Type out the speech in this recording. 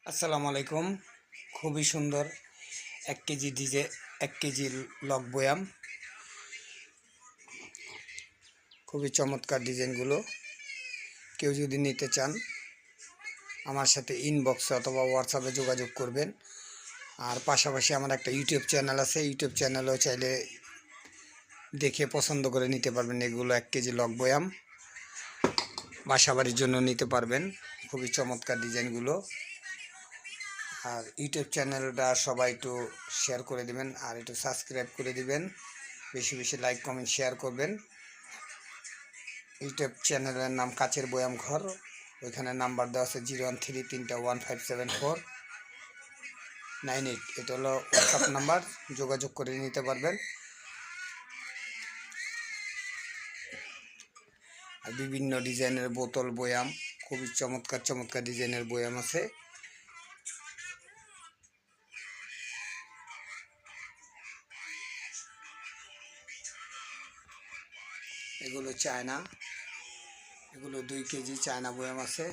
আসসালামু আলাইকুম। খুবই সুন্দর 1 কেজি ডিজে 1 কেজি লক বয়াম, খুবই চমৎকার ডিজাইনগুলো। কেউ যদি নিতে চান আমার সাথে ইনবক্সে অথবা হোয়াটসঅ্যাপে যোগাযোগ করবেন। আর পাশাপাশি আমার একটা ইউটিউব চ্যানেল আছে, ইউটিউব চ্যানেলেও চাইলে দেখে পছন্দ করে নিতে পারবেন। এগুলো 1 কেজি লক বয়াম বাসাবাড়ির জন্য নিতে পারবেন। খুবই চমৎকার ডিজাইনগুলো। আর ইউটিউব চ্যানেলটা সবাই একটু শেয়ার করে দিবেন আর একটু সাবস্ক্রাইব করে দিবেন, বেশি বেশি লাইক কমেন্ট শেয়ার করবেন। ইউটিউব চ্যানেলের নাম কাচের বয়াম ঘর, ওইখানে নাম্বার দেওয়া আছে 01331574989। এটা হলো হোয়াটসঅ্যাপ নাম্বার, যোগাযোগ করে নিতে পারবেন। আর বিভিন্ন ডিজাইনের বোতল বয়াম, খুবই চমৎকার চমৎকার ডিজাইনের বয়াম আছে। এগুলো চায়না, এগুলো 2 কেজি চায়না বয়াম আছে।